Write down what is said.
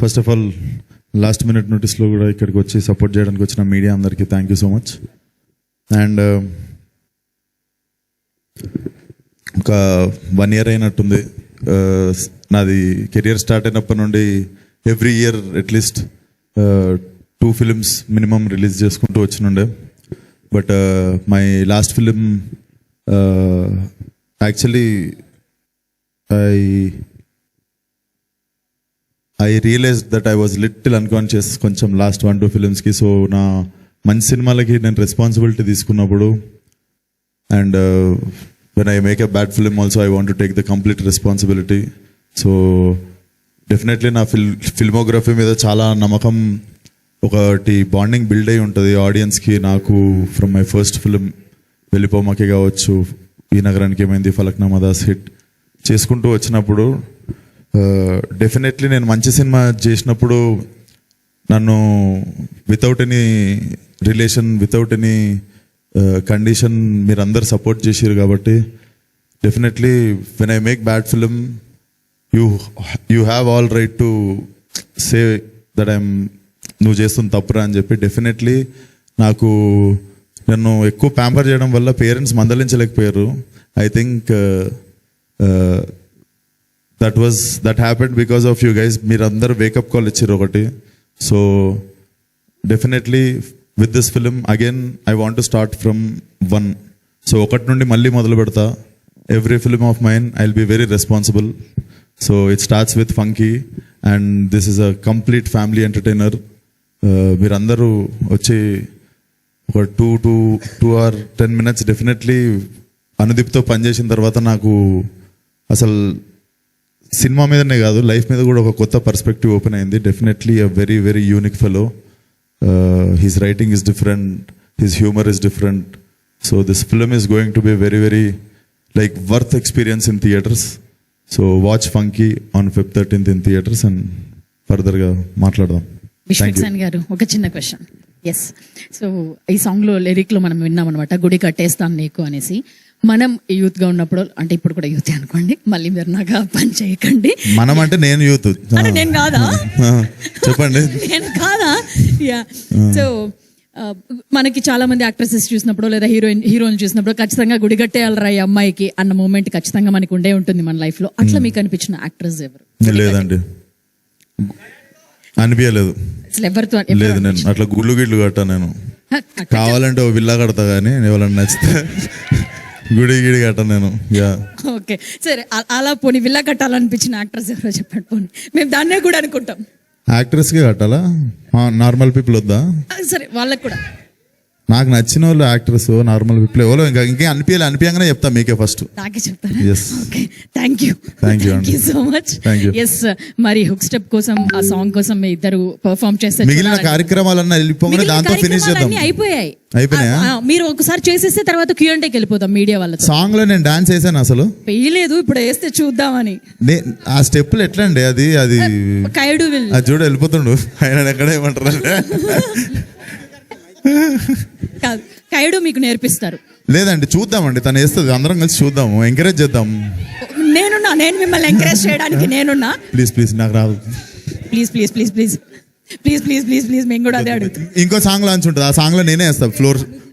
First of all last minute నోటీస్లో కూడా ఇక్కడికి వచ్చి సపోర్ట్ చేయడానికి వచ్చిన మీడియా అందరికీ thank you so much. And ఒక 1 year అయినట్టుంది నాది కెరియర్ స్టార్ట్ అయినప్పటి నుండి every year at least 2 films minimum release చేసుకుంటూ వచ్చినుండే. But my last film actually I realize that I was little unconscious కొంచెం లాస్ట్ 1-2 filmsకి. సో నా మంచి సినిమాలకి నేను రెస్పాన్సిబిలిటీ తీసుకున్నప్పుడు and when I make a bad film also I want to take the complete responsibility. So definitely నా filmography మీద చాలా నమ్మకం, ఒకటి బాండింగ్ బిల్డ్ అయి ఉంటుంది ఆడియన్స్కి నాకు. ఫ్రమ్ మై ఫస్ట్ ఫిలిం వెళ్ళిపోమాకే కావచ్చు, ఈ నగరానికి ఏమైంది, ఫలక్నామా దాస్ హిట్ చేసుకుంటూ వచ్చినప్పుడు డెఫినెట్లీ నేను మంచి సినిమా చేసినప్పుడు నన్ను without any relation, without any condition మీరందరు సపోర్ట్ చేసారు. కాబట్టి definitely when I make bad film you have all right to say that I'm నువ్వు చేస్తున్న తప్పురా అని చెప్పి. డెఫినెట్లీ నాకు నన్ను ఎక్కువ ప్యాంపర్ చేయడం వల్ల పేరెంట్స్ మందలించలేకపోయారు. I think that happened because of you guys. మీరందరూ వేకప్ కాల్ ఇచ్చారు ఒకటి. So definitely with this film again I want to start from 1. So 1 నుండి మళ్ళీ మొదలు పెడతా. Every film of mine I will be very responsible. So it starts with funky and this is a complete family entertainer. మీరందరూ వచ్చి ఒక 2 or 10 minutes definitely అనుదీప్తో పనిచేసిన తర్వాత నాకు అసలు సినిమా మీదనే కాదు లైఫ్ మీద కూడా ఒక కొత్త పర్స్పెక్టివ్ ఓపెన్ అయింది. Definitely a very very unique fellow. His writing is different, his humor is different. So this film is going to be very very like worth experience in theaters. So watch Funky on Feb 13th in theaters and further ga మాట్లాడదాం. విశ్వక్సేన్ గారు ఒక చిన్న question. Yes, so ఈ song లో lyric లో మనం విన్నాం అనమాట, గుడి కట్టేస్తాను నీకు అనేసి. మనం యూత్ గా ఉన్నప్పుడు, అంటే ఇప్పుడు కూడా యూత్ అనుకోండి, మళ్ళీ మీరు నాకు పని చేయకండి. మనం అంటే నేను యూత్, నేను కాదా, చెప్పండి నేను కాదా. యా, సో మనకి చాలా మంది యాక్ట్రెసెస్ చూసినప్పుడు లేదా హీరోయిన్ చూసినప్పుడు ఖచ్చితంగా గుడి కట్టేయాలరా ఈ అమ్మాయికి అన్న మూమెంట్ ఖచ్చితంగా మనకు ఉండే ఉంటుంది మన లైఫ్ లో. అట్లా మీకు అనిపించిన యాక్ట్రెస్ ఎవరు? లేదండి, అనిపించలేదు. లేదు, నేను అట్లా గుళ్ళు గిడ్లు కట్టా. నేను కావాలంటే ఓ విల్లా కడతా, కానీ ఎవరన్నా నచ్చితే గుడి గిడి కట్ట నేను. ఓకే, సరే. అలా పోనీ విల్లా కట్టాలనిపించిన యాక్ట్రెస్ ఎవరో చెప్పండి. పోనీ మేము దాన్నే కూడా అనుకుంటాం. యాక్ట్రెస్కి కట్టాలా, నార్మల్ పీపుల్ వద్దా? సరే, వాళ్ళకి కూడా. నాకు నచ్చిన వాళ్ళు యాక్టర్స్ నార్మల్ పీపుల్ ఎవరో ఇంకా అనిపించగానే చెప్తా మీకే ఫస్ట్. నాకే చెప్తారా? Okay, thank you so much. Yes, మరి హుక్ స్టెప్ కోసం ఆ సాంగ్ కోసం మీ ఇద్దరు పర్ఫార్మ్ చేస్తారు. మిగిలిన కార్యక్రమాలన్నీ వెళ్ళిపోగానే దాంతో ఫినిష్ చేద్దాం. అయిపోయాయా? మీరు ఒకసారి చేసేస్తే తర్వాత Q&Aకి వెళ్ళిపోతాం మీడియా వాళ్ళతో. సాంగ్ లో నేను డాన్స్ వేసాను, అసలు వేయలేదు, ఇప్పుడు వేస్తే చూద్దామని. ఆ స్టెప్పులు ఎట్లా అండి? అది కైడు చూడు వెళ్ళిపోతుండు ఆయన. ఎక్కడ ఏమంటారు కాదు, కైడు మీకు నేర్పిస్తారు. లేదండి, చూద్దామండి, తను వేస్తుంది, అందరం కలిసి చూద్దాము, ఎంకరేజ్ చేద్దాం. నేను మిమ్మల్ని ఎంకరేజ్ చేయడానికి నేనున్నా. ప్లీజ్ నాకు రాదు. ప్లీజ్ మేము కూడా అదే అడుగుతాం. ఇంకో సాంగ్ లాంచ్ ఉంటుంది, ఆ సాంగ్ లో నేనే వేస్తా ఫ్లోర్.